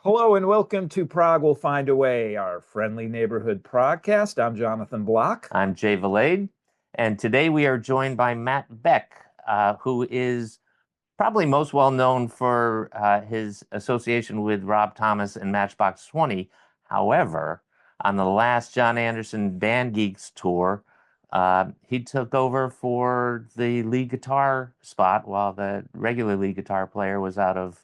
Hello and welcome to Prog Will Find a Way, our friendly neighborhood progcast. I'm Jonathan Block. I'm Jay Valade, and today we are joined by Matt Beck, who is probably most well known for his association with Rob Thomas and Matchbox 20. However, on the last Jon Anderson Band Geeks tour, he took over for the lead guitar spot while the regular lead guitar player was out of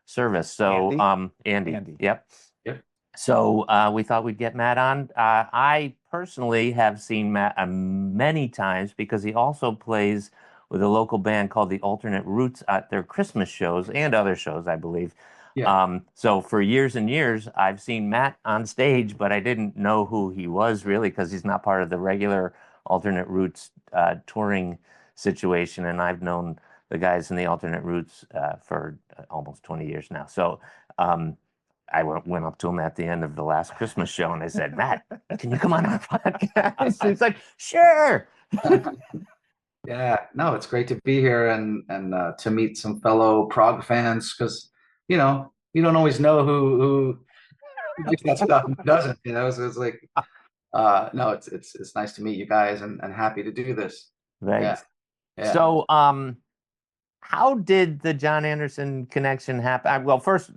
service. So, Andy. Yep. Yep. So we thought we'd get Matt on. I personally have seen Matt many times because he also plays with a local band called the Alternate Roots at their Christmas shows and other shows, I believe. Yeah. So for years and years, I've seen Matt on stage, but I didn't know who he was really because he's not part of the regular Alternate Roots touring situation. And I've known the guys in the Alternate Roots for almost 20 years now. So I went up to him at the end of the last Christmas show and I said, Matt, can you come on our podcast? He's like, sure. Yeah, no, it's great to be here and to meet some fellow prog fans because you don't always know who likes that stuff and who doesn't. So it's like no, it's nice to meet you guys and happy to do this. Thanks. Yeah. So how did the Jon Anderson connection happen? Well, first,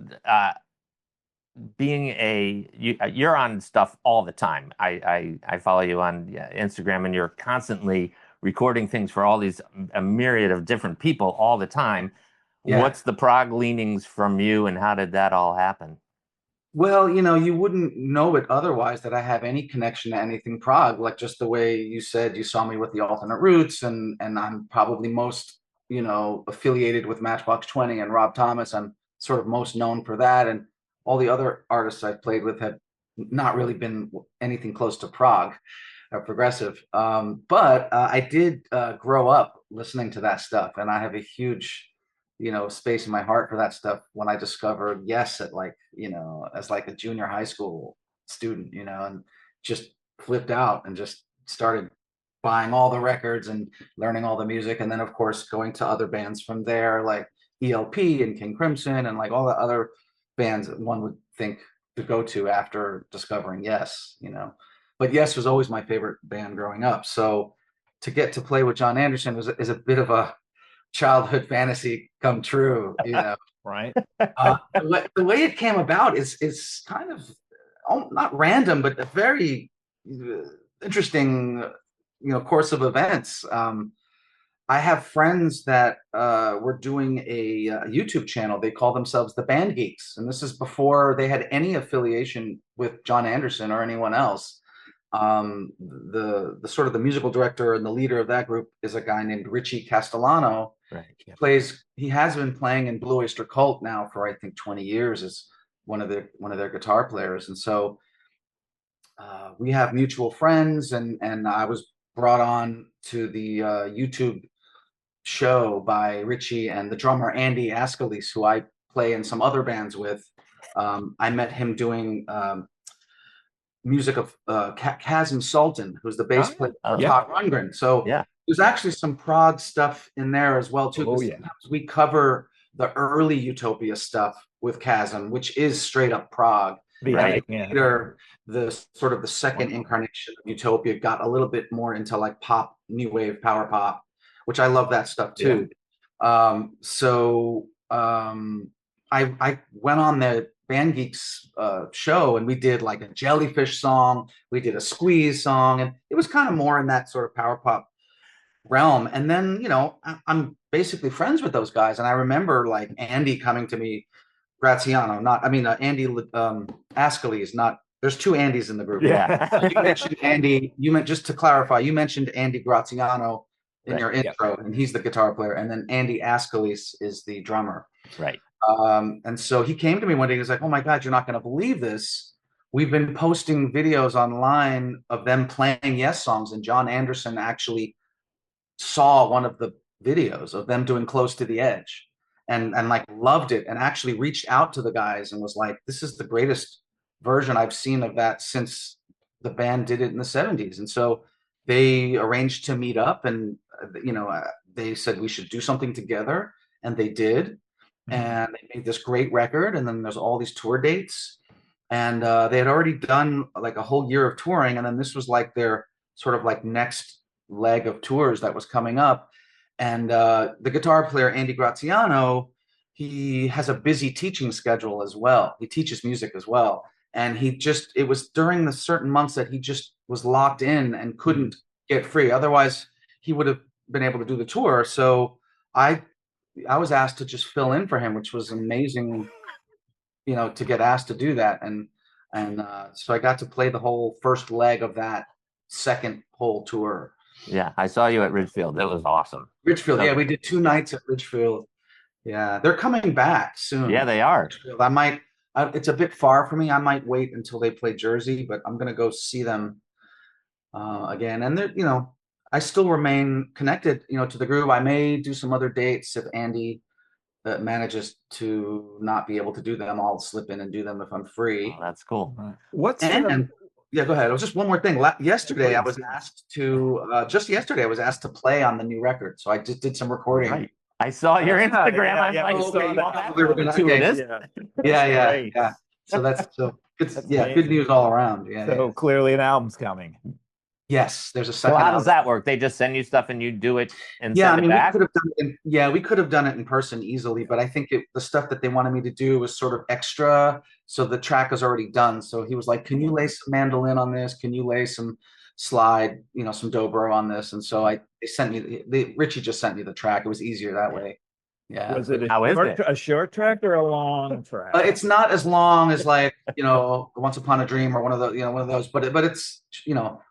you're on stuff all the time. I follow you on Instagram, and you're constantly recording things for all these a myriad of different people all the time. Yeah. What's the prog leanings from you, and how did that all happen? Well, you wouldn't know it otherwise that I have any connection to anything prog, like just the way you said you saw me with the Alternate Roots, and I'm probably most affiliated with Matchbox 20 and Rob Thomas. I'm sort of most known for that, and all the other artists I've played with have not really been anything close to prog or progressive. But I did grow up listening to that stuff, and I have a huge space in my heart for that stuff. When I discovered Yes at as like a junior high school student, and just flipped out and just started buying all the records and learning all the music. And then of course going to other bands from there, like ELP and King Crimson and like all the other bands that one would think to go to after discovering Yes. But Yes was always my favorite band growing up. So to get to play with Jon Anderson is a bit of a childhood fantasy come true, Right. The way it came about is kind of not random, but a very interesting course of events. I have friends that were doing a YouTube channel. They call themselves the Band Geeks, and this is before they had any affiliation with Jon Anderson or anyone else. The sort of the musical director and the leader of that group is a guy named Richie Castellano. Right. Yeah. He has been playing in Blue Oyster Cult now for I think 20 years as one of their guitar players. And so we have mutual friends, and I was brought on to the YouTube show by Richie and the drummer Andy Ascalise, who I play in some other bands with. I met him doing music of Kazim Sultan, who's the bass player for Todd Rundgren. So there's actually some prog stuff in there as well too. Sometimes we cover the early Utopia stuff with Kazim, which is straight up prog. Right. Later, the sort of the second incarnation of Utopia got a little bit more into like pop, new wave, power pop, which I love that stuff too. I went on the Band Geeks show, and we did like a Jellyfish song, we did a Squeeze song, and it was kind of more in that sort of power pop realm. And then I'm basically friends with those guys, and I remember like Andy coming to me, Graziano, Andy Ascalise, not, there's two Andys in the group. Yeah. You mentioned Andy, just to clarify, you mentioned Andy Graziano in your intro, and he's the guitar player, and then Andy Ascalise is the drummer. Right. And so he came to me one day, he was like, oh my God, you're not going to believe this. We've been posting videos online of them playing Yes songs, and Jon Anderson actually saw one of the videos of them doing Close to the Edge and like loved it, and actually reached out to the guys and was like, this is the greatest version I've seen of that since the band did it in the 70s. And so they arranged to meet up, and they said we should do something together, and they did. and they made this great record. And then there's all these tour dates, and they had already done like a whole year of touring, and then this was like their sort of like next leg of tours that was coming up. And the guitar player Andy Graziano, he has a busy teaching schedule as well. He teaches music as well, and it was during the certain months that he just was locked in and couldn't get free. Otherwise, he would have been able to do the tour. So I was asked to just fill in for him, which was amazing, to get asked to do that. And so I got to play the whole first leg of that second whole tour. Yeah, I saw you at Ridgefield. That was awesome. Ridgefield, yeah, we did 2 nights at Ridgefield. Yeah, they're coming back soon. Yeah, they are. It's a bit far for me. I might wait until they play Jersey, but I'm gonna go see them again. And they're, I still remain connected, to the group. I may do some other dates if Andy manages to not be able to do them. I'll slip in and do them if I'm free. Oh, that's cool. Yeah, go ahead. It was just one more thing. Yesterday, I was asked to play on the new record. So I just did some recording. Right. I saw your Instagram. Yeah. So that's good. Yeah, good news all around. Yeah. So clearly an album's coming. Yes, there's a So second. how does that work? They just send you stuff and you do it and Yeah, I send mean, it back? we could have done it in person easily, but I think the stuff that they wanted me to do was sort of extra. So the track is already done. So he was like, "Can you lay some mandolin on this? Can you lay some slide, some dobro on this?" And so Richie just sent me the track. It was easier that way. Yeah. Was it How is it? a short track or a long track? It's not as long as like, Once Upon a Dream or one of those, but it's,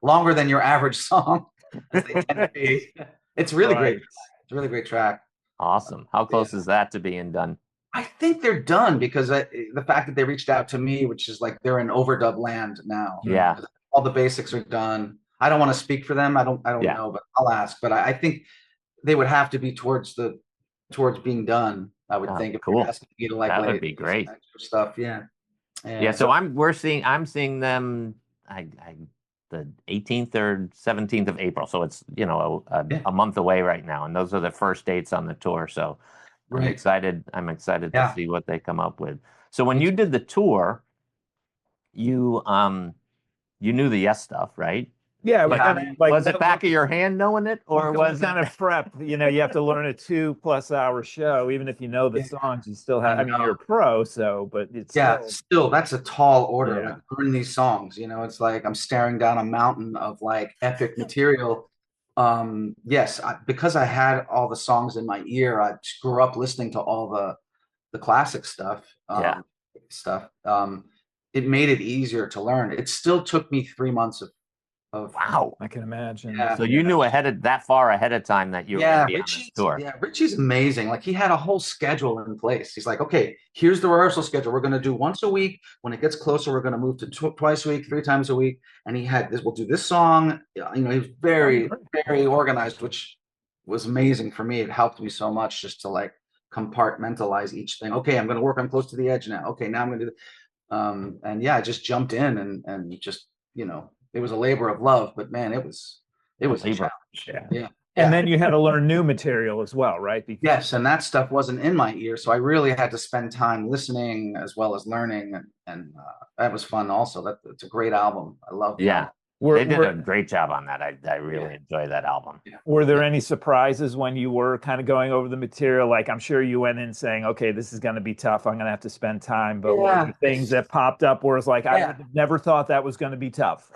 longer than your average song, as they tend to be. It's really great. It's a really great track. Awesome. How close is that to being done? I think they're done because the fact that they reached out to me, which is like they're in overdub land now. Yeah. All the basics are done. I don't want to speak for them. I don't know, but I'll ask. But I think they would have to be towards being done, I would think. If cool. you're asking me to like that lay would be great. extra stuff. Yeah. Yeah. So I'm seeing them the 18th or 17th of April. So it's, a month away right now. And those are the first dates on the tour. So I'm excited. I'm excited to see what they come up with. So when you did the tour, you knew the Yes stuff, right? Yeah, was it back of your hand knowing it, or was kind of prep? You have to learn a 2+ hour show, even if you know the songs. You still have. I mean, you're a pro, but it's still that's a tall order. Yeah. Like, learn these songs. It's like I'm staring down a mountain of like epic material. Yes, because I had all the songs in my ear. I grew up listening to all the classic stuff. It made it easier to learn. It still took me 3 months of wow, I can imagine. Yeah. So you knew that far ahead of time that you were going to be on this tour. Yeah, Richie's amazing. Like he had a whole schedule in place. He's like, okay, here's the rehearsal schedule. We're going to do once a week. When it gets closer, we're going to move to twice a week, 3 times a week. And he had this. We'll do this song. He was very, very organized, which was amazing for me. It helped me so much just to like compartmentalize each thing. Okay, I'm going to work on Close to the Edge now. Okay, now I'm going to do. And yeah, I just jumped in and just it was a labor of love, but man, it was a challenge. Yeah. And then you had to learn new material as well, right? Yes, and that stuff wasn't in my ear, so I really had to spend time listening as well as learning, and that was fun. Also, it's a great album. I love it. Yeah, they did a great job on that. I really enjoy that album. Yeah. Were there any surprises when you were kind of going over the material? Like, I'm sure you went in saying, okay, this is going to be tough. I'm going to have to spend time. But were there things that popped up where it's like, I would have never thought that was going to be tough.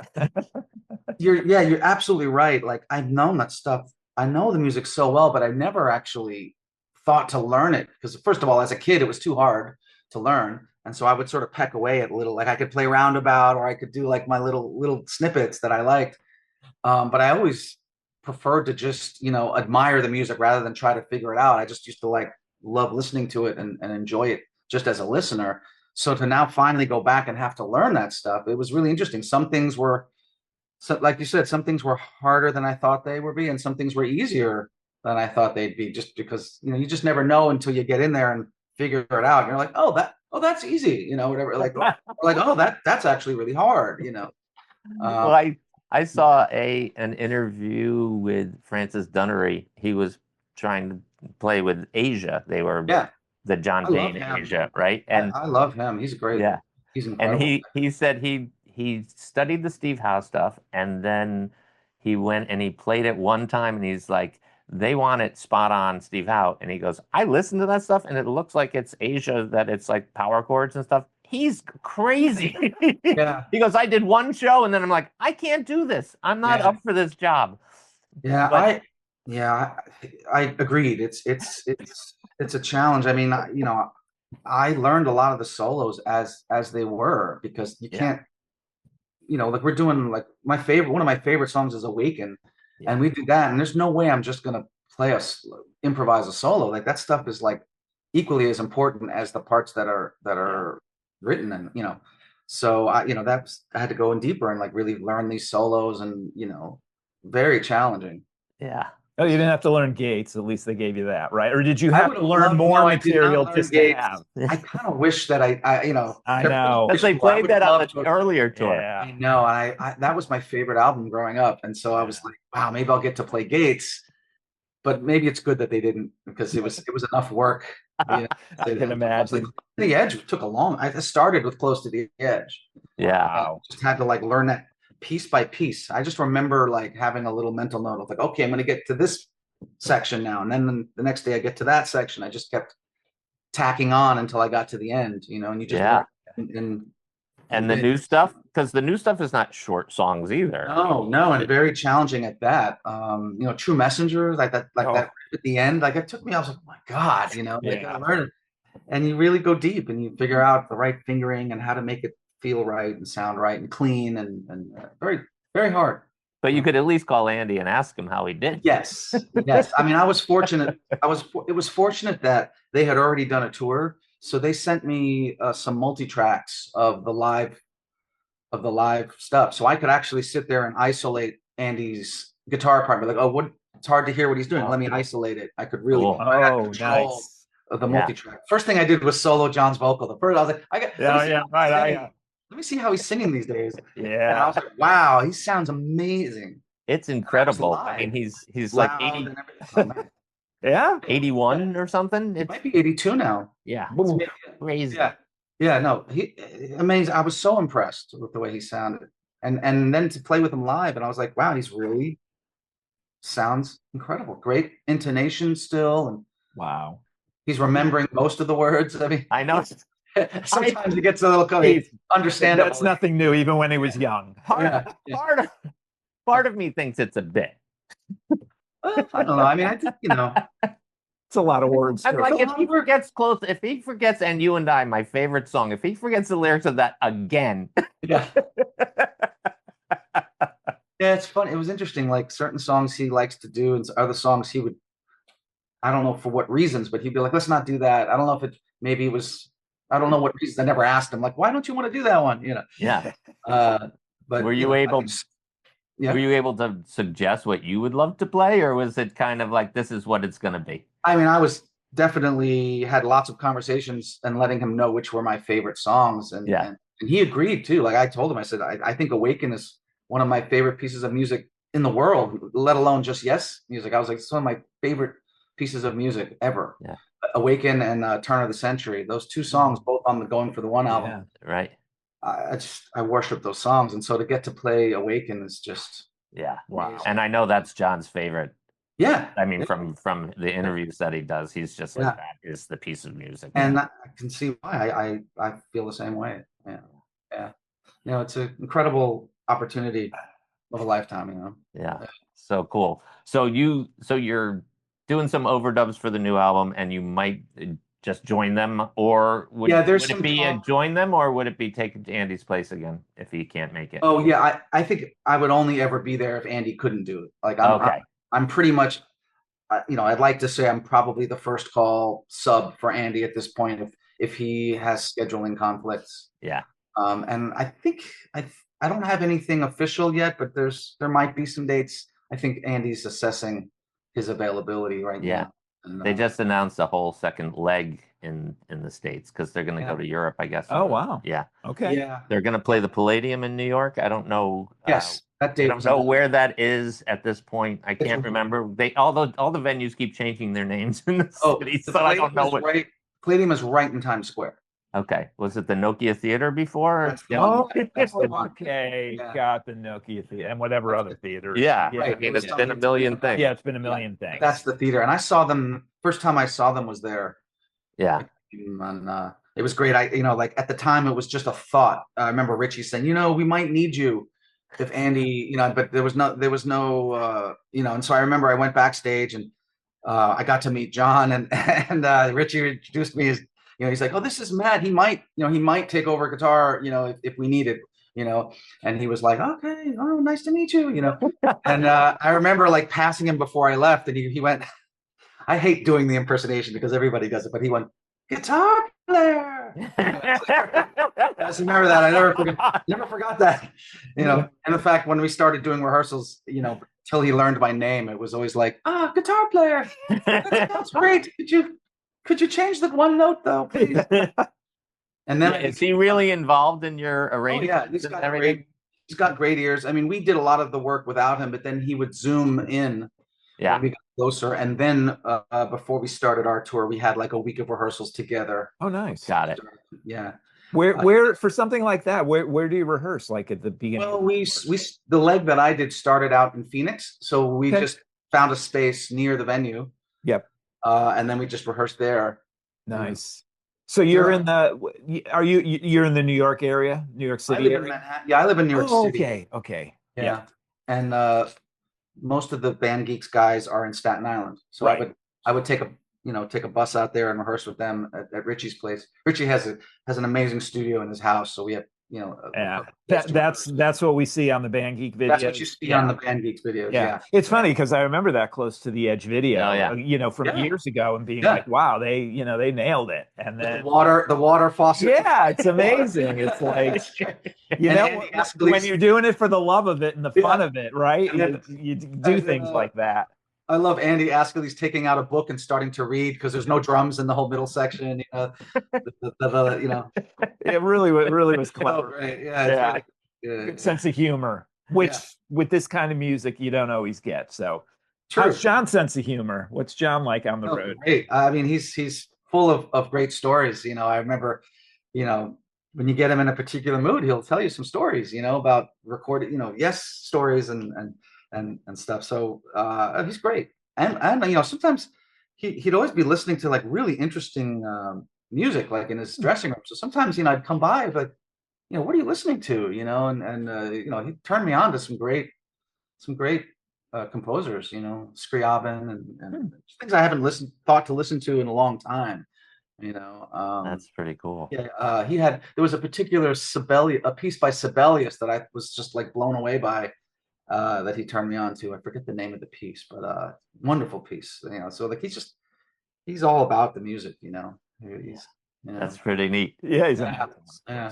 You're absolutely right. Like, I've known that stuff. I know the music so well, but I never actually thought to learn it. Because first of all, as a kid, it was too hard to learn. And so I would sort of peck away at little, like I could play roundabout or I could do like my little snippets that I liked. But I always preferred to just, admire the music rather than try to figure it out. I just used to like love listening to it and enjoy it just as a listener. So to now finally go back and have to learn that stuff, it was really interesting. Some things were, like you said, some things were harder than I thought they would be, and some things were easier than I thought they'd be, just because, you just never know until you get in there and figure it out. And you're like, oh, that's easy, whatever. Like, oh, that's actually really hard, Well, I saw an interview with Francis Dunnery. He was trying to play with Asia. They were the John I love Payne him. Asia, right? And I love him. He's great. yeah, He's and incredible. he said he studied the Steve Howe stuff, and then he went and he played it one time, and he's like, they want it spot on Steve Howe, and he goes, I listened to that stuff, and it looks like it's Asia, that it's like power chords and stuff. He's crazy. Yeah. He goes, I did one show, and then I'm like, I can't do this. I'm not Yeah. up for this job. Yeah, But I agreed. It's a challenge. I mean, I learned a lot of the solos as they were, because you can't, like we're doing, like one of my favorite songs is Awaken, and we do that, and there's no way I'm just gonna improvise a solo. Like that stuff is like equally as important as the parts that are written, and so I had to go in deeper and like really learn these solos, and very challenging. yeah. Oh, you didn't have to learn Gates. At least they gave you that, right? Or did you I have would to have learn loved, more no, I did not material learn just to Gates. have? I kind of wish that I know. Because they played that on the earlier tour. Yeah. I know. I that was my favorite album growing up, and so I was like, wow, maybe I'll get to play Gates. But maybe it's good that they didn't, because it was enough work. I can imagine. The Edge took a long. I started with Close to the Edge. Yeah. Wow. Just had to like learn that piece by piece. I just remember like having a little mental note of like, okay, I'm going to get to this section now, and then the next day I get to that section. I just kept tacking on until I got to the end, and you just learn. And the new stuff, because the new stuff is not short songs either. No, and very challenging at that. True Messenger, like that at the end, like it took me. I was like, oh my God, I learned it, and you really go deep and you figure out the right fingering and how to make it feel right and sound right and clean, and very, very hard. But you could at least call Andy and ask him how he did. Yes. I mean, I was fortunate. It was fortunate that they had already done a tour, so they sent me some multi-tracks of the live stuff, so I could actually sit there and isolate Andy's guitar part. Be like, oh, it's hard to hear what he's doing. Let me isolate it. I could really nice. Of the multi-track. First thing I did was solo John's vocal. The first, I was like, let me see how he's singing these days. Yeah. And I was like, wow, he sounds amazing. It's incredible. I mean, he's like 80. Yeah, 81 or something. It might be 82 now. Yeah, crazy. Yeah, no, he amazing. I was so impressed with the way he sounded, and then to play with him live, and I was like, wow, he's really sounds incredible. Great intonation still, and wow, he's remembering most of the words. I mean, I know. Sometimes it gets a little understandable. That's nothing new, even when he was young. Part of me thinks it's a bit. I don't know. I mean, I think, it's a lot of words. I'm like, if he forgets, and You and I, my favorite song, if he forgets the lyrics of that again. Yeah. Yeah, it's fun. It was interesting. Like certain songs he likes to do, and other songs he would, I don't know for what reasons, but he'd be like, let's not do that. I don't know if maybe it was, I don't know what reasons. I never asked him, like, why don't you want to do that one? Yeah. But were you able to suggest what you would love to play, or was it kind of like, this is what it's going to be? I mean, I was definitely had lots of conversations and letting him know which were my favorite songs. And he agreed too. Like I told him, I said, I think Awaken is one of my favorite pieces of music in the world, let alone just music. I was like, it's one of my favorite pieces of music ever. Yeah. Awaken and Turn of the Century. Those two songs, both on the Going for the One album. Yeah, right. I worship those songs, and so to get to play Awaken is just wow. And I know that's John's favorite. Yeah, I mean, from the interviews that he does, he's just like, that is the piece of music. And I can see why. I feel the same way. Yeah. It's an incredible opportunity of a lifetime. Yeah. So cool. So you're doing some overdubs for the new album, and you might just join them, or would it be join them, or would it be take Andy's place again if he can't make it? Oh yeah, I think I would only ever be there if Andy couldn't do it. Like I'm pretty much, I'd like to say I'm probably the first call sub for Andy at this point if he has scheduling conflicts. Yeah. And I think I don't have anything official yet, but there might be some dates. I think Andy's assessing his availability right now. And, they just announced a whole second leg in the States because they're going to go to Europe, I guess. Oh, wow. Yeah. Okay. Yeah. They're going to play the Palladium in New York. I don't know. Yes. That date. I don't know where that is at this point. I can't remember. All the venues keep changing their names in the city, so I don't know what. Palladium is right in Times Square. Okay. Was it the Nokia Theater before? That's the one. That's the one. Okay, Yeah. got the Nokia Theater and whatever other theaters. Yeah, Right. I mean, it's been a million things. Yeah, it's been a million things. That's the theater, and I saw them first time I saw them was there. Yeah. And it was great. Like at the time, it was just a thought. I remember Richie saying, we might need you if Andy, but there was no, and so I remember I went backstage and I got to meet Jon and Richie introduced me as, he's like, oh, this is Matt. He might take over guitar, if we need it, and he was like, okay, oh, nice to meet you, and I remember like passing him before I left and he went, I hate doing the impersonation because everybody does it, but he went, guitar player. I just remember that. I never forgot that. And in fact, when we started doing rehearsals, till he learned my name, it was always like, guitar player. That's great. Could you change that one note though, please? And then is he really involved in your arrangements? Oh, yeah, he's got great ears. I mean, we did a lot of the work without him, but then he would zoom in. Yeah. We got closer, and then before we started our tour, we had like a week of rehearsals together. Oh, nice. Got it. Yeah. Where for something like that? Where do you rehearse? Like at the beginning? Well, the leg that I did started out in Phoenix, so we just found a space near the venue. Yep. And then we just rehearsed there. Nice. So you're in you're in the New York area, New York City area? I live in New York Okay. City. Okay. Yeah. And most of the Band Geeks guys are in Staten Island, so I would take a bus out there and rehearse with them at Richie's place. Richie has an amazing studio in his house, so we have that's what we see on the Band Geek video. That's what you see on the Band Geeks videos. Yeah. It's funny because I remember that Close to the Edge video, from years ago, and being like, wow, they nailed it. And then the water faucet. Yeah, it's amazing. It's like, when you're doing it for the love of it and the fun of it, right? You do things like that. I love Andy Ascally's taking out a book and starting to read because there's no drums in the whole middle section. It really was clever. Great. Yeah. Really good sense of humor, which with this kind of music you don't always get. So, how's Jon's sense of humor? What's Jon like on the road? Great. I mean, he's full of great stories. I remember, when you get him in a particular mood, he'll tell you some stories, about recorded, stories and stuff. So he's great. And sometimes he'd always be listening to like really interesting music, like in his dressing room. So sometimes, I'd come by, but what are you listening to? And he turned me on to some great composers, Scriabin and things I haven't thought to listen to in a long time. That's pretty cool. Yeah, there was a particular a piece by Sibelius that I was just like blown away by, that he turned me on to. I forget the name of the piece, but wonderful piece. So like he's all about the music. That's pretty neat. Yeah, he's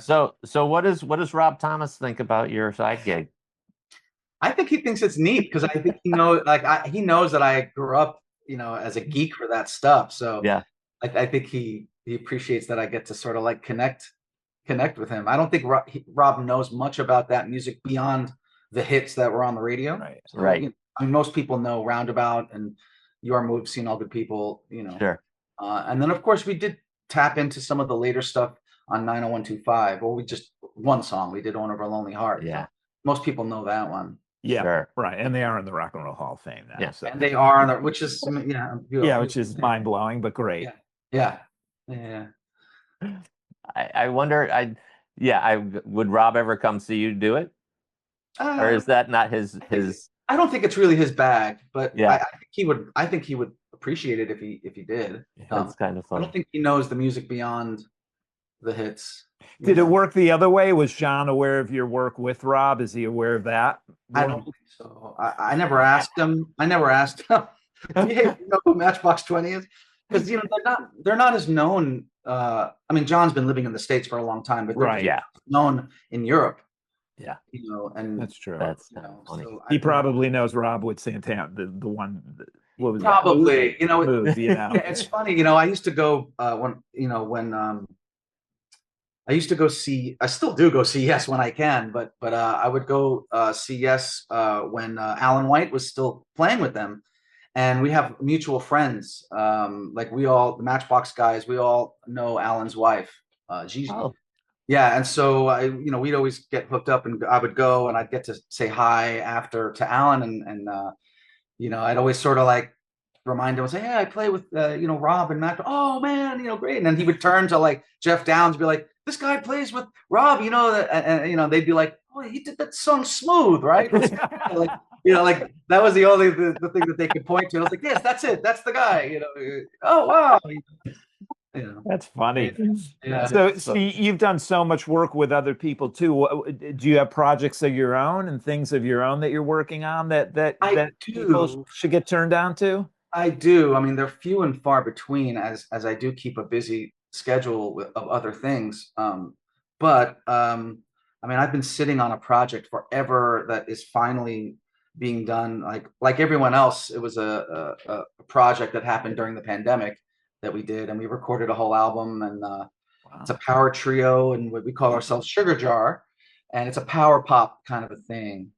So what does Rob Thomas think about your side gig? I think he thinks it's neat because I think he knows that I grew up, as a geek for that stuff. So yeah. I think he appreciates that I get to sort of like connect with him. I don't think Rob knows much about that music beyond the hits that were on the radio. Right. So, I mean, most people know Roundabout and Your Move, Seen All Good People, Sure. And then of course we did tap into some of the later stuff on 90125, or we just one song we did, Owner of a Lonely Heart. Yeah. Most people know that one. Yeah, sure. Right, and they are in the Rock and Roll Hall of Fame now. Yeah, so. And they are which is which is mind blowing, but great. Yeah. I wonder. Would Rob ever come see you do it, or is that not his? I don't think it's really his bag, but yeah, I think he would appreciate it if he did. That's kind of fun. I don't think he knows the music beyond the hits. Did it work the other way? Was Jon aware of your work with Rob? Is he aware of that? I don't think so. I never asked him. You know who Matchbox 20 is? Because they're not as known. I mean, Jon's been living in the States for a long time, but they're known in Europe. Yeah, and that's true. That's funny. So he probably knows Rob with Santana, the one. What was probably that? Moves, Yeah, it's funny. I used to go when I used to go see. I still do go see Yes when I can, but I would go see Yes when Alan White was still playing with them, and we have mutual friends. Like the Matchbox guys, we all know Alan's wife, Gigi. Oh, Yeah, and so we'd always get hooked up, and I would go, and I'd get to say hi after to Alan, and I'd always sort of like remind him and say, "Hey, I play with Rob and Matt." Oh man, great. And then he would turn to like Jeff Downs, and be like, "This guy plays with Rob," and they'd be like, "Oh, he did that song Smooth, right?" Like that was the only the thing that they could point to. I was like, "Yes, that's it. That's the guy." Oh wow. That's funny. Yeah. So you've done so much work with other people too. Do you have projects of your own and things of your own that you're working on that people should get turned on to? I do. I mean, they're few and far between, as I do keep a busy schedule of other things. But I mean, I've been sitting on a project forever that is finally being done. Like everyone else, it was a project that happened during the pandemic that we did, and we recorded a whole album, and it's a power trio, and what we call ourselves Sugar Jar, and it's a power pop kind of a thing.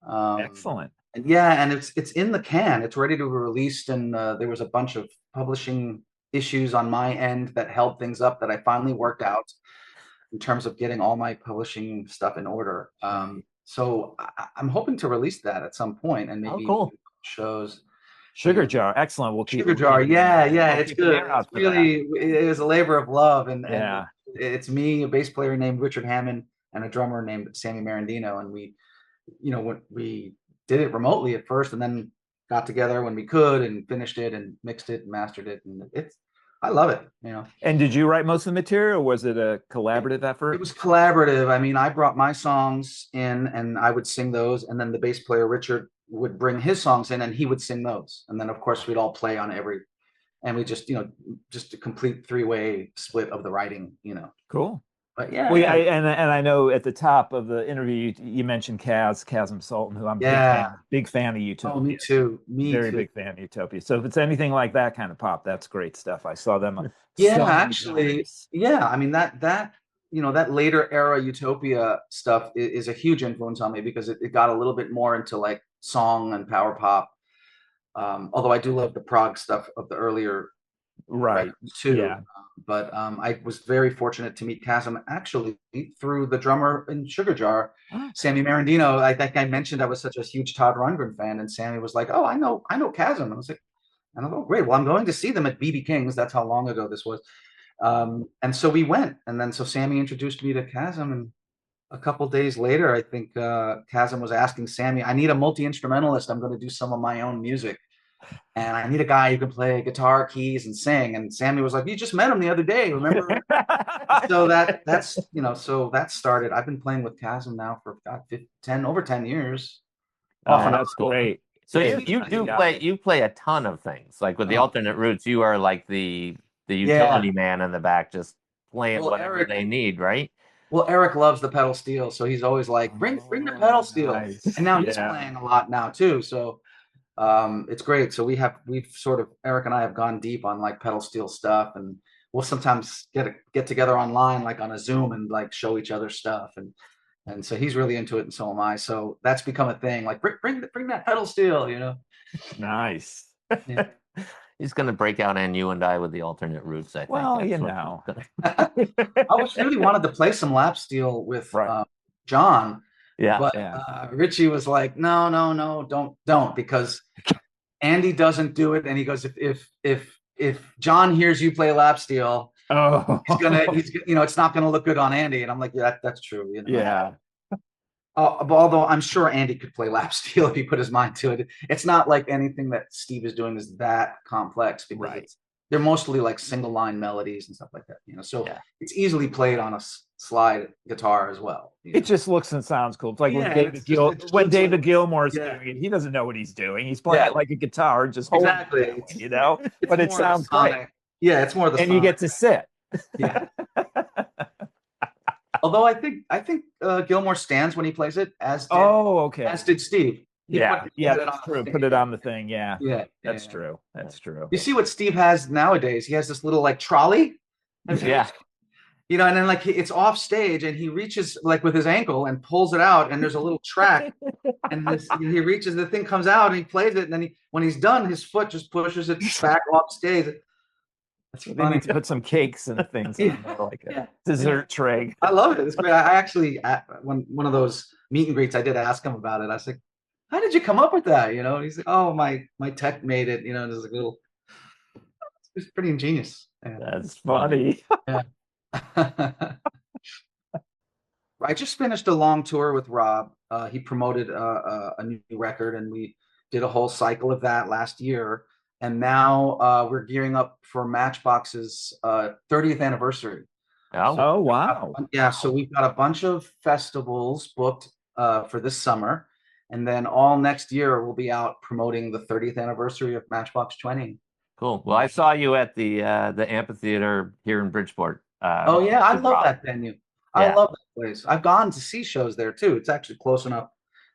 Excellent. And yeah, and it's in the can. It's ready to be released, and there was a bunch of publishing issues on my end that held things up that I finally worked out in terms of getting all my publishing stuff in order. So I'm hoping to release that at some point, and maybe shows. Sugar Jar, excellent. We'll keep Sugar Jar, yeah, we'll it's good. It's really, it is a labor of love, and yeah, it's me, a bass player named Richard Hammond, and a drummer named Sammy Marandino, and we did it remotely at first, and then got together when we could, and finished it, and mixed it, and mastered it, and I love it. And did you write most of the material, or was it a collaborative effort? It was collaborative. I mean, I brought my songs in, and I would sing those, and then the bass player Richard would bring his songs in, and he would sing those, and then of course we'd all play on and we just just a complete three-way split of the writing. Cool. But yeah, well, yeah. And I know at the top of the interview you mentioned Chasm Sultan, who I'm big fan of Utopia. Oh, me too. Very big fan of Utopia. So if it's anything like that kind of pop, that's great stuff. I saw them. Actually, yeah. I mean that later era Utopia stuff is a huge influence on me, because it got a little bit more into like song and power pop. Although I do love the prog stuff of the earlier records too. Yeah. But I was very fortunate to meet Chasm actually through the drummer in Sugar Jar, Sammy Marandino. I think I mentioned I was such a huge Todd Rundgren fan, and Sammy was like, "Oh, I know Chasm." I was like, "Oh, great. Well, I'm going to see them at BB King's." That's how long ago this was. And so we went, and then so Sammy introduced me to Chasm, and a couple days later, I think Chasm was asking Sammy, "I need a multi-instrumentalist. I'm going to do some of my own music, and I need a guy who can play guitar, keys, and sing." And Sammy was like, "You just met him the other day, remember?" So that started. I've been playing with Chasm now for over 10 years. That's great. So you play a ton of things. Like with the alternate roots, you are like the utility man in the back, just playing whatever they need, right? Well, Eric loves the pedal steel, so he's always like, bring the pedal steel. Nice. And now he's playing a lot now too. So it's great. So we've sort of, Eric and I have gone deep on like pedal steel stuff, and we'll sometimes get together online, like on a Zoom, and like show each other stuff. And so he's really into it, and so am I. So that's become a thing. Like bring that pedal steel, Nice. Yeah. He's going to break out and you and I with the alternate roots, I think. Well, I really wanted to play some lap steel with John. Yeah. But Richie was like, no, don't, because Andy doesn't do it. And he goes, if John hears you play lap steel, it's not gonna look good on Andy. And I'm like, yeah, that's true. Yeah. Although I'm sure Andy could play lap steel if he put his mind to it. It's not like anything that Steve is doing is that complex, because they're mostly like single line melodies and stuff like that. So it's easily played on a slide guitar as well. It just looks and sounds cool. It's like when David Gilmour's doing it, he doesn't know what he's doing. He's playing it like a guitar, just holding it, but it sounds great. Yeah, it's more the and you get to sit. Yeah. Although I think Gilmour stands when he plays it, as did Steve. That's true. Put it on the thing. Yeah. That's true. That's true. You see what Steve has nowadays? He has this little like trolley. Yeah. you know, and then like it's off stage and he reaches like with his ankle and pulls it out, and there's a little track, and this he reaches, the thing comes out and he plays it, and then when he's done, his foot just pushes it back off stage. That's They funny. need to put some cakes and things on there, like a dessert tray. I love it. It's great. I actually, when one of those meet and greets, I did ask him about it. I was like, "How did you come up with that?" You know, and he's like, "Oh, my tech made it." You know, there's like a little. It's pretty ingenious. Yeah. That's funny. Yeah. I just finished a long tour with Rob. He promoted a new record, and we did a whole cycle of that last year. And now we're gearing up for Matchbox's 30th anniversary. Oh, wow. Yeah, so we've got a bunch of festivals booked for this summer. And then all next year, we'll be out promoting the 30th anniversary of Matchbox 20. Cool. Well, I saw you at the amphitheater here in Bridgeport. Oh, yeah, I love that venue. I Yeah. love that place. I've gone to see shows there too. It's actually close enough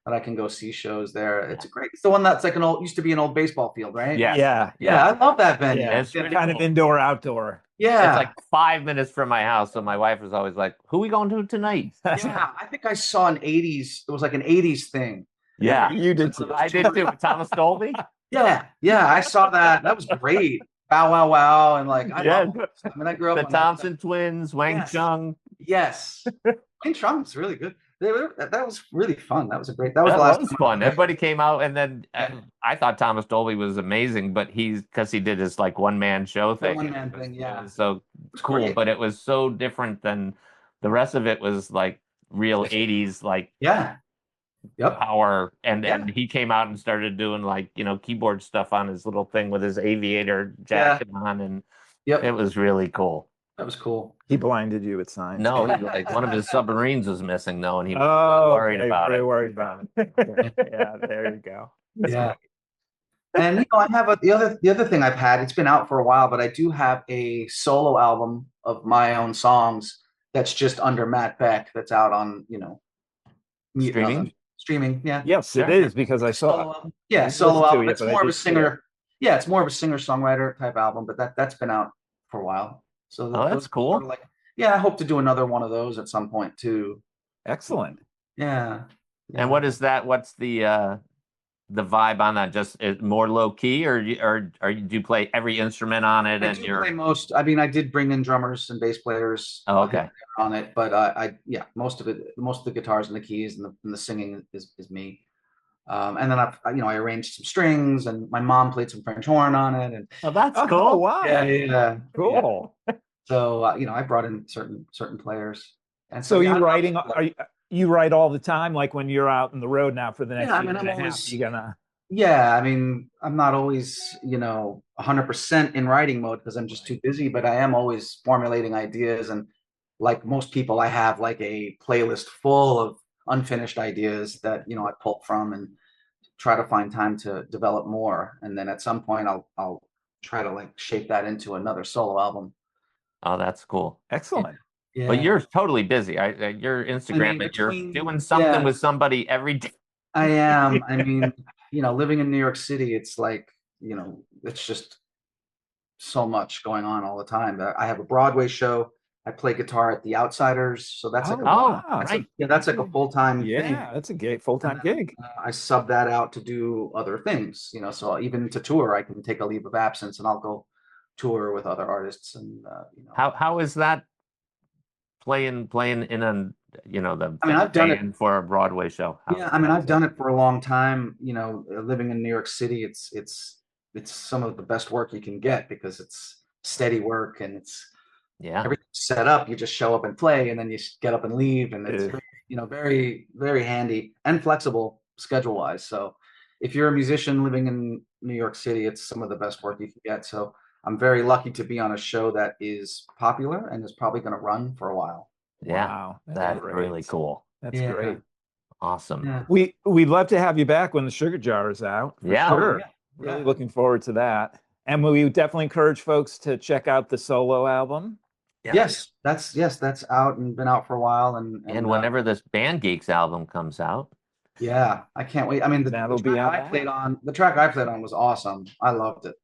that I can go see shows there. It's great. It's the one that's like used to be an old baseball field, right? Yeah. Yeah, I love that venue. Yeah, It's kind pretty of cool. indoor, outdoor. Yeah. It's like 5 minutes from my house, so my wife was always like, "Who we going to tonight?" Yeah, I think I saw an 80s, it was like an 80s thing. Yeah, You did too. I did too. Thomas Dolby. Yeah, I saw that. That was great. Bow Wow Wow, and like I mean, I grew up The on Thompson twins, Wang Yes. Chung. Yes. Wayne Trump's really good. That was really fun. That was the That last was time fun. Everybody came out, and then I thought Thomas Dolby was amazing, but because he did his like one-man show thing. One-man thing, yeah. It was so cool, great. but it was so different than the rest of it was like real 80s, like Yep. power. And he came out and started doing like, keyboard stuff on his little thing with his aviator jacket on, and it was really cool. That was cool. He blinded you with signs. No, like one of his submarines was missing though, and he was worried about it. Worried about it. Yeah, there you go. Yeah. And I have the other thing I've had, it's been out for a while, but I do have a solo album of my own songs that's just under Matt Beck, that's out on, streaming. Streaming, yeah. Yes, it is, because I saw it. Yeah, solo album. It's more of a singer. Yeah, it's more of a singer-songwriter type album, but that's been out for a while. So that's cool. Sort of like, I hope to do another one of those at some point too. Excellent. Yeah. And what is that? What's the vibe on that? Just more low key, or do you play every instrument on it? I do play most. I mean, I did bring in drummers and bass players. Oh, okay. On it, but most of the guitars and the keys and the singing is me. And then I arranged some strings, and my mom played some French horn on it. And that's cool. Oh, wow. Yeah. Cool. Yeah. So I brought in certain players. And so you writing? You write all the time, like when you're out on the road now for the next year and a half? You gonna? Yeah, I mean, I'm not always 100% in writing mode because I'm just too busy. But I am always formulating ideas, and like most people, I have like a playlist full of unfinished ideas that I pull from and try to find time to develop more. And then at some point, I'll try to like shape that into another solo album. Oh, that's cool. Excellent. Yeah. But you're totally busy. Your Instagram, you're doing something with somebody every day. I am. I mean, living in New York City, it's like, it's just so much going on all the time. I have a Broadway show. I play guitar at the Outsiders, so that's that's like a full-time thing. That's a full-time gig. I sub that out to do other things, so even to tour, I can take a leave of absence and I'll go tour with other artists. And how is that playing in a I've done it for a Broadway show? I've done it for a long time. Living in New York City, it's some of the best work you can get because it's steady work, and it's everything's set up. You just show up and play, and then you get up and leave, and it's very, very handy and flexible schedule wise. So if you're a musician living in New York City, it's some of the best work you can get. So I'm very lucky to be on a show that is popular and is probably going to run for a while. Yeah, wow, that's really cool. That's great. Awesome. Yeah. We'd love to have you back when the Sugar Jar is out. Sure. Really looking forward to that. And we definitely encourage folks to check out the solo album. Yeah. Yes, that's out and been out for a while. And whenever this Band Geeks album comes out. Yeah, I can't wait. I mean, the track I played on was awesome. I loved it.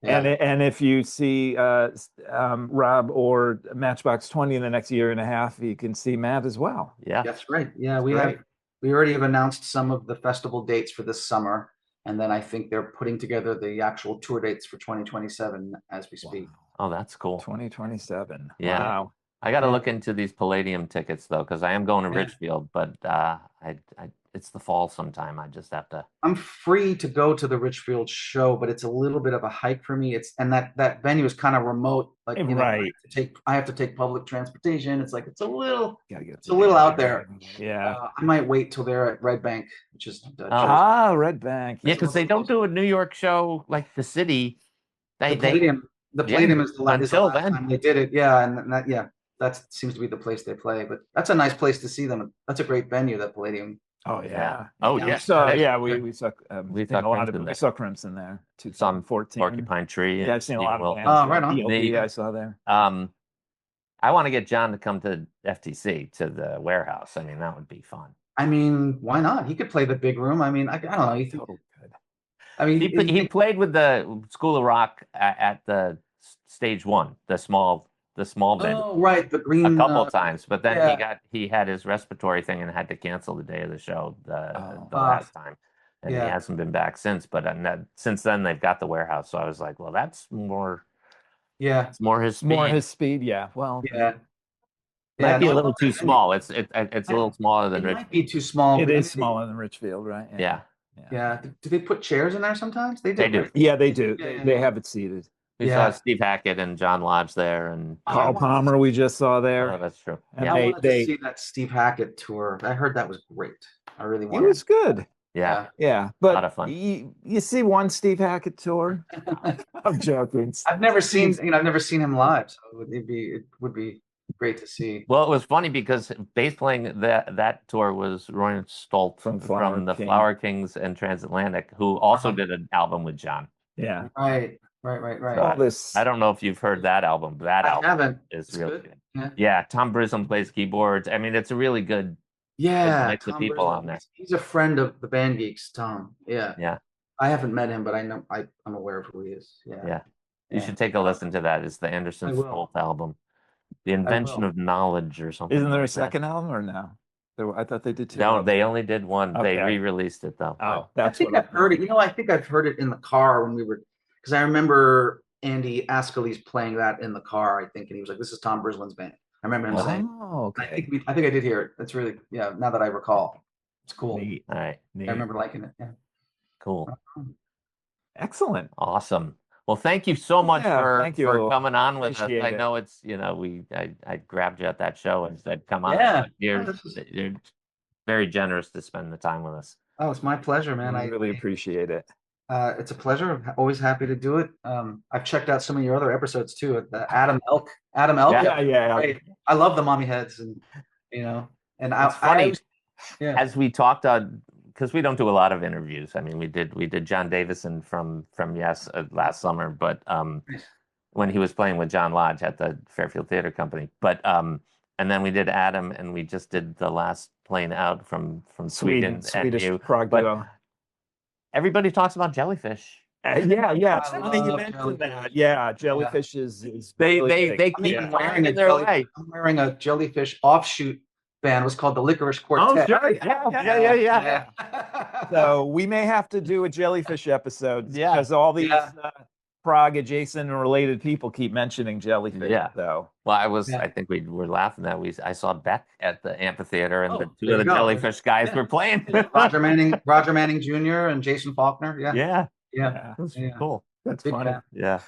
And if you see Rob or Matchbox 20 in the next year and a half, you can see Matt as well. Yeah, that's right. Yeah, we already have announced some of the festival dates for this summer, and then I think they're putting together the actual tour dates for 2027 as we speak. Oh, that's cool. 2027. Yeah. Wow. I got to look into these Palladium tickets though, because I am going to Richfield, but it's the fall sometime. I just have to. I'm free to go to the Richfield show, but it's a little bit of a hike for me. And that venue is kind of remote. Like, I have to take public transportation. It's like it's a little out there. Yeah. I might wait till they're at Red Bank, which is Red Bank. Yeah, because they don't do a New York show like the city. The Palladium is the last time they did it. Yeah, and that seems to be the place they play. But that's a nice place to see them. That's a great venue, that Palladium. Oh yeah. Oh yeah. So we saw we saw Crimson there. Some 2014. Porcupine Tree. Yeah, I've seen a lot of bands. Oh, right on. I saw there. I want to get Jon to come to FTC, to the warehouse. I mean, that would be fun. I mean, why not? He could play the big room. I mean, I don't know. He could. I mean, he played with the School of Rock at the stage 1, the small venue. Oh, right, the green. A couple of times, but then he had his respiratory thing and had to cancel the day of the show the last time, and he hasn't been back since. But since then they've got the warehouse, so I was like, well, that's more. Yeah, it's more his speed. More his speed. Yeah. Well. Yeah. Might be a little too small. It's a little smaller than Richfield. Might be too small. It is smaller than Richfield, right? Yeah. Do they put chairs in there sometimes? They do. They do. Yeah, they do. They have it seated. We saw Steve Hackett and John Lodge there, and Carl Palmer we just saw there. Oh, that's true. And I wanted to see that Steve Hackett tour. I heard that was great. I really wanted. It was good. Yeah. But a lot of fun. You see one Steve Hackett tour? I'm joking. I've never seen him live, so it would be great to see. Well, it was funny because bass playing that tour was Roy Stolt from the Flower Kings and Transatlantic, who also did an album with Jon. Yeah. Right. So I don't know if you've heard that album. I haven't. It's really good. Yeah, Tom Brislam plays keyboards. I mean, it's a really good mix of people on there. He's a friend of the Band Geeks, Tom. Yeah. I haven't met him, but I know I'm aware of who he is. Yeah. You should take a listen to that. It's the Anderson Stolt album, The Invention of Knowledge, or something. Isn't there a second album or no? I thought they did 2. No, they only did 1. Okay. They re-released it though. Oh, I think I've heard it. I think I've heard it in the car when we were. Because I remember Andy Ascalese playing that in the car, I think, and he was like, "This is Tom Brislin's band." I remember him saying. Oh, okay. I think I did hear it. That's really, now that I recall. It's cool. Neat. All right. I remember liking it. Yeah. Cool. Excellent. Awesome. Well, thank you so much for coming on with us. I know it's, I grabbed you at that show and said, come on. Yeah. You're very generous to spend the time with us. Oh, it's my pleasure, man. I really appreciate it. It's a pleasure. I'm always happy to do it. I've checked out some of your other episodes too. Adam Elk. Yeah. I love the Mommy Heads, and and it's funny. As we talked because we don't do a lot of interviews. I mean, we did John Davison from Yes last summer, but when he was playing with John Lodge at the Fairfield Theater Company, but and then we did Adam, and we just did the last plane out from Sweden, Swedish Prog duo. Everybody talks about Jellyfish. It's funny you mentioned that. Yeah, Jellyfish is they keep wearing their way. I'm wearing a Jellyfish offshoot band. It was called the Licorice Quartet. Oh, sure. Yeah. So we may have to do a Jellyfish episode because all these Prog adjacent and related people keep mentioning Jellyfish. Yeah. So I think we were laughing that I saw Beck at the amphitheater, and the 2 of the Jellyfish guys were playing. Roger Manning Jr. and Jason Faulkner. Yeah. That's cool. That's funny. Yeah.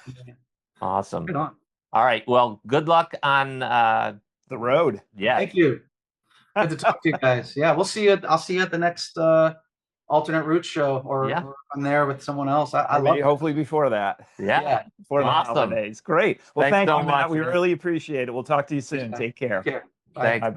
Awesome. Good on. All right. Well, good luck on the road. Yeah. Thank you. Good to talk to you guys. Yeah, we'll see you. I'll see you at the next Alternate Route show, or I'm there with someone else. I love it. Hopefully before that. Yeah. Before the holidays. Great. Well, thanks so much. We man. really appreciate it. We'll talk to you soon. Take care. Bye. Bye.